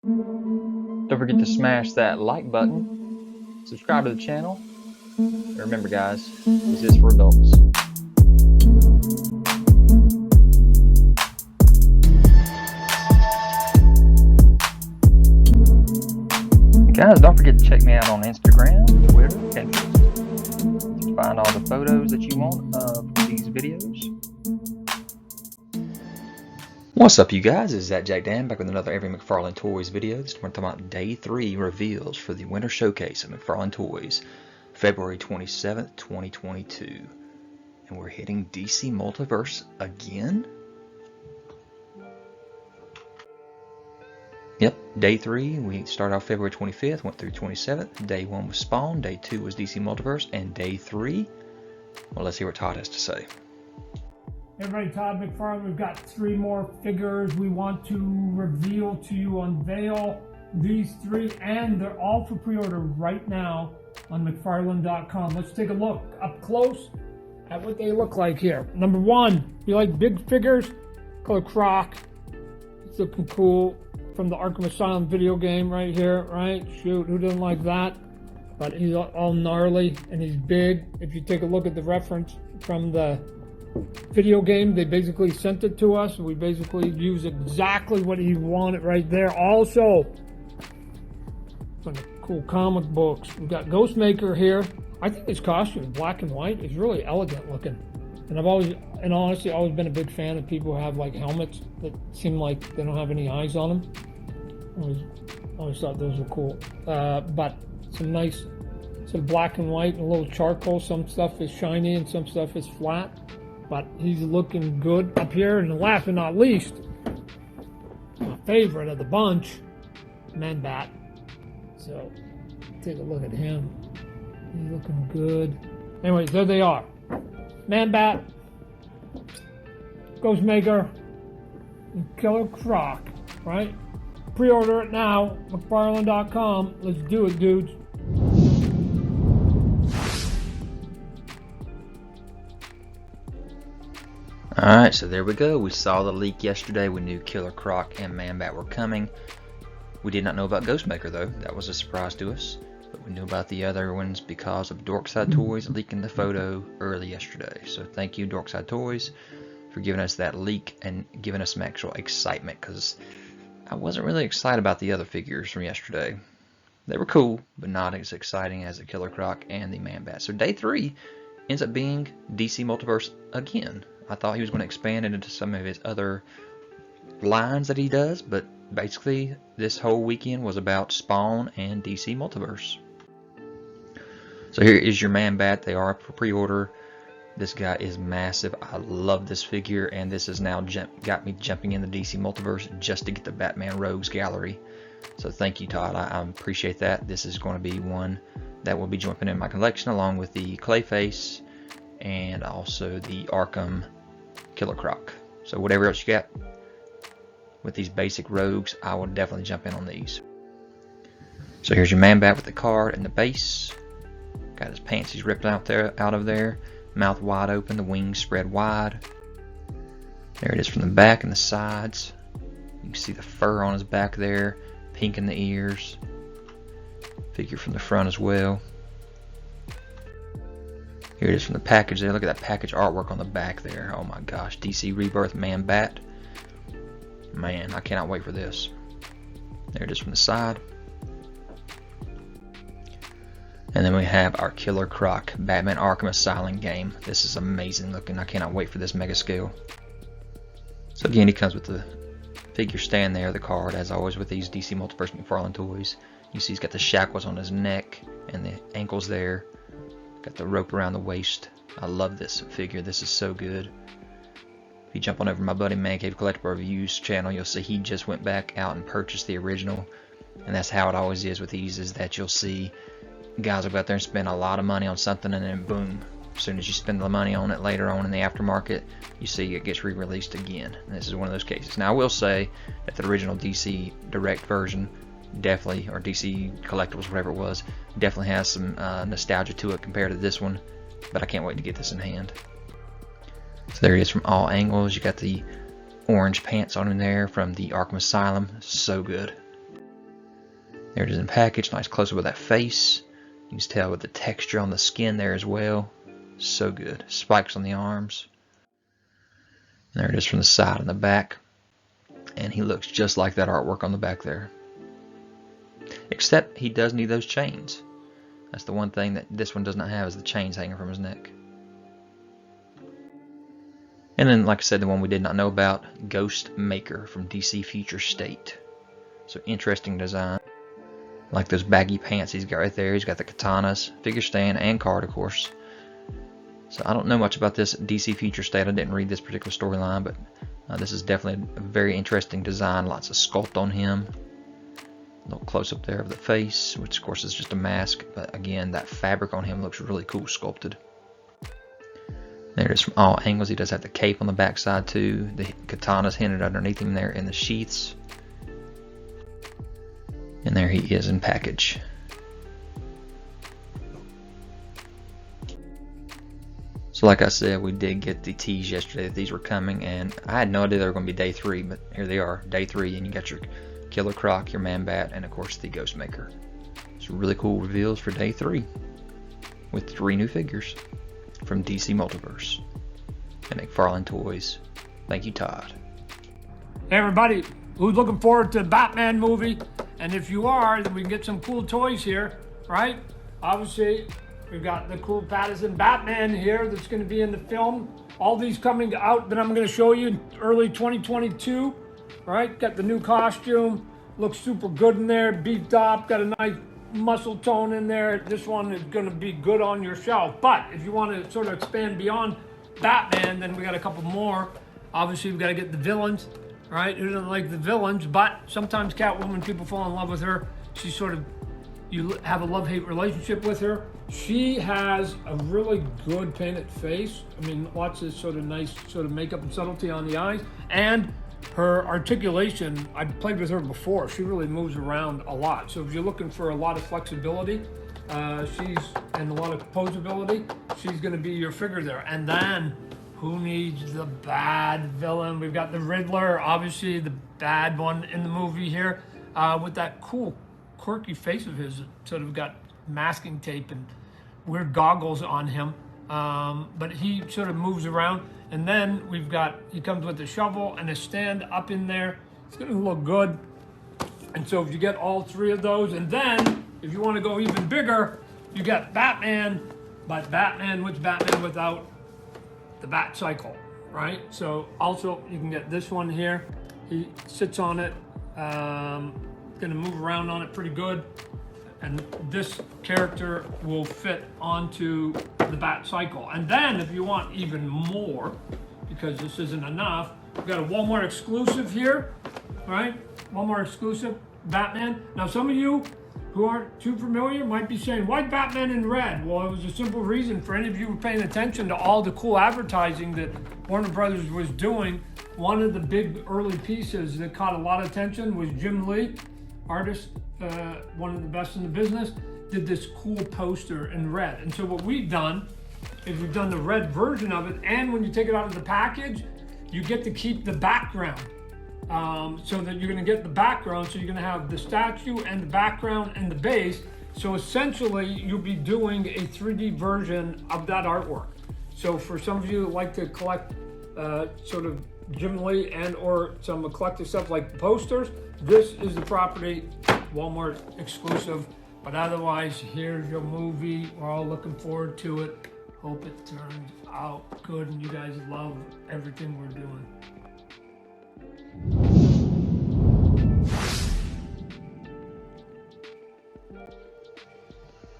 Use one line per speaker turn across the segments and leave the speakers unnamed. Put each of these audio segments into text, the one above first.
Don't forget to smash that like button, subscribe to the channel, and remember guys, this is for adults. Guys, don't forget to check me out on Instagram, Twitter, Pinterest to find all the photos that you want of these videos. What's up you guys, it's ZacJacDan back with another Every McFarlane Toys video. This time we're talking about Day 3 reveals for the Winter Showcase of McFarlane Toys, February 27th, 2022. And we're hitting DC Multiverse again? Yep, Day 3, we started off February 25th, went through 27th. Day 1 was Spawn, Day 2 was DC Multiverse, and Day 3, well, let's hear what Todd has to say.
Everybody, Todd McFarlane, we've got 3 more figures we want to reveal to you, unveil these 3, and they're all for pre-order right now on McFarlane.com. Let's take a look up close at what they look like here. Number 1, you like big figures? Color Croc. It's looking cool from the Arkham Asylum video game right here, right? Shoot, who doesn't like that? But he's all gnarly and he's big. If you take a look at the reference from the video game, they basically sent it to us. We basically used exactly what he wanted right there. Also, some cool comic books. We've got Ghostmaker here. I think his costume, black and white, is really elegant looking. And I've always, and honestly, always been a big fan of people who have like helmets that seem like they don't have any eyes on them. Always thought those were cool. But some nice, some black and white and a little charcoal. Some stuff is shiny and some stuff is flat. But he's looking good up here. And last but not least, my favorite of the bunch, Man-Bat. So take a look at him. He's looking good. Anyways, there they are. Man-Bat, Ghostmaker, and Killer Croc, right? Pre-order it now, McFarlane.com. Let's do it, dudes.
Alright, so there we go. We saw the leak yesterday. We knew Killer Croc and Man-Bat were coming. We did not know about Ghostmaker though. That was a surprise to us. But we knew about the other ones because of Dorkside Toys leaking the photo early yesterday. So thank you, Dorkside Toys, for giving us that leak and giving us some actual excitement, because I wasn't really excited about the other figures from yesterday. They were cool, but not as exciting as the Killer Croc and the Man-Bat. So Day 3 ends up being DC Multiverse again. I thought he was going to expand it into some of his other lines that he does, but basically this whole weekend was about Spawn and DC Multiverse. So here is your Man-Bat. They are for pre-order. This guy is massive. I love this figure, and this has now got me jumping in the DC Multiverse just to get the Batman Rogues gallery. So thank you, Todd. I appreciate that. This is going to be one that will be jumping in my collection along with the Clayface and also the Arkham Killer Croc. So whatever else you got with these basic rogues, I will definitely jump in on these. So here's your Man-Bat with the card and the base. Got his pants, he's ripped out of there. Mouth wide open, the wings spread wide. There it is from the back and the sides. You can see the fur on his back there, pink in the ears. Figure from the front as well. Here it is from the package there. Look at that package artwork on the back there. Oh my gosh, DC Rebirth Man-Bat. Man, I cannot wait for this. There it is from the side. And then we have our Killer Croc Batman Arkham Asylum game. This is amazing looking. I cannot wait for this mega scale. So again, he comes with the figure stand there, the card, as always with these DC Multiverse McFarlane toys. You see he's got the shackles on his neck and the ankles there. Got the rope around the waist. I love this figure. This is so good. If you jump on over my buddy Man Cave Collectible Reviews channel, you'll see he just went back out and purchased the original. And that's how it always is with these, is that you'll see guys will go out there and spend a lot of money on something, and then boom, as soon as you spend the money on it later on in the aftermarket, you see it gets re-released again. And this is one of those cases. Now I will say that the original DC Direct version definitely, or DC Collectibles, whatever it was, definitely has some nostalgia to it compared to this one, but I can't wait to get this in hand. So there it is from all angles. You got the orange pants on him there from the Arkham Asylum. So good. There it is in package. Nice close up of that face. You can tell with the texture on the skin there as well. So good. Spikes on the arms. And there it is from the side and the back. And he looks just like that artwork on the back there. Except he does need those chains. That's the one thing that this one does not have, is the chains hanging from his neck. And then, like I said, the one we did not know about, Ghost Maker from DC Future State. So interesting design. Like those baggy pants he's got right there. He's got the katanas, figure stand, and card, of course. So I don't know much about this DC Future State. I didn't read this particular storyline, but this is definitely a very interesting design. Lots of sculpt on him. A little close up there of the face, which of course is just a mask. But again, that fabric on him looks really cool sculpted. There it is from all angles. He does have the cape on the back side too. The katana's hinted underneath him there in the sheaths. And there he is in package. So like I said, we did get the tease yesterday that these were coming, and I had no idea they were going to be day 3, but here they are, day 3, and you got your Killer Croc, your Man-Bat, and of course the Ghost Maker. Some really cool reveals for day 3 with 3 new figures from DC Multiverse and McFarlane Toys. Thank you, Todd.
Hey everybody, who's looking forward to the Batman movie? And if you are, then we can get some cool toys here, right? Obviously, we've got the cool Patterson Batman here that's going to be in the film. All these coming out that I'm going to show you in early 2022, right? Got the new costume, looks super good in there, beefed up, got a nice muscle tone in there. This one is going to be good on your shelf. But if you want to sort of expand beyond Batman, then we got a couple more. Obviously, we've got to get the villains. Right, who doesn't like the villains? But sometimes Catwoman, people fall in love with her. She's sort of, you have a love-hate relationship with her. She has a really good painted face. I mean, lots of sort of nice sort of makeup and subtlety on the eyes. And her articulation, I've played with her before. She really moves around a lot. So if you're looking for a lot of flexibility, and a lot of posability, she's going to be your figure there. And then, who needs the bad villain? We've got the Riddler, obviously the bad one in the movie here, with that cool, quirky face of his, sort of got masking tape and weird goggles on him. But he sort of moves around. And then he comes with a shovel and a stand up in there. It's gonna look good. And so if you get all 3 of those, and then if you want to go even bigger, you got Batman, but which Batman without the Bat Cycle, right? So also you can get this one here. He sits on it, gonna move around on it pretty good. And this character will fit onto the Bat Cycle. And then if you want even more, because this isn't enough, we've got a Walmart exclusive here, right? Walmart exclusive Batman. Now some of you who aren't too familiar might be saying, why Batman in red? Well, it was a simple reason. For any of you who are paying attention to all the cool advertising that Warner Brothers was doing, one of the big early pieces that caught a lot of attention was Jim Lee, artist, one of the best in the business, did this cool poster in red. And so what we've done is we've done the red version of it, and when you take it out of the package, you get to keep the background. So that you're going to get the background, so you're going to have the statue and the background and the base. So essentially, you'll be doing a 3D version of that artwork. So for some of you who like to collect sort of Jim Lee and or some collective stuff like posters, this is the property, Walmart exclusive. But otherwise, here's your movie. We're all looking forward to it. Hope it turns out good and you guys love everything we're doing.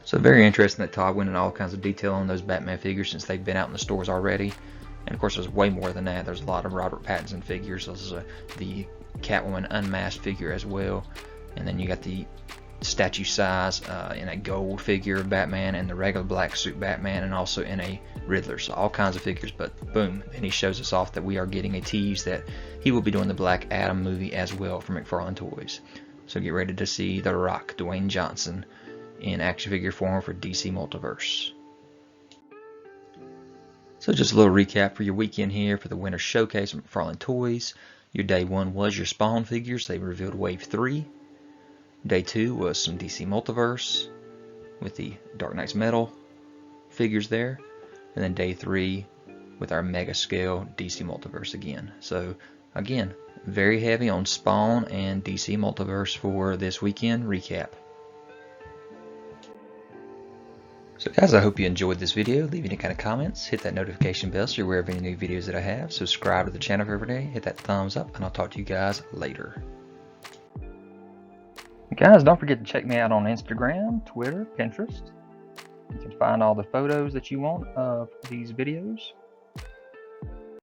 So very interesting that Todd went into all kinds of detail on those Batman figures since they've been out in the stores already. And of course there's way more than that. There's a lot of Robert Pattinson figures. This is the Catwoman unmasked figure as well. And then you got the statue size in a gold figure of Batman and the regular black suit Batman, and also in a Riddler. So all kinds of figures, but boom, and he shows us off that we are getting a tease that he will be doing the Black Adam movie as well for McFarlane Toys. So get ready to see The Rock, Dwayne Johnson, in action figure form for DC Multiverse. So just a little recap for your weekend here for the Winter Showcase of McFarlane Toys. Your day 1 was your Spawn figures. They revealed Wave 3. Day 2 was some DC Multiverse with the Dark Knight's Metal figures there. And then day 3 with our mega scale DC Multiverse again. So again, very heavy on Spawn and DC Multiverse for this weekend recap. So guys, I hope you enjoyed this video. Leave any kind of comments, hit that notification bell so you're aware of any new videos that I have. Subscribe to the channel every day, hit that thumbs up, and I'll talk to you guys later. Guys, don't forget to check me out on Instagram, Twitter, Pinterest. You can find all the photos that you want of these videos.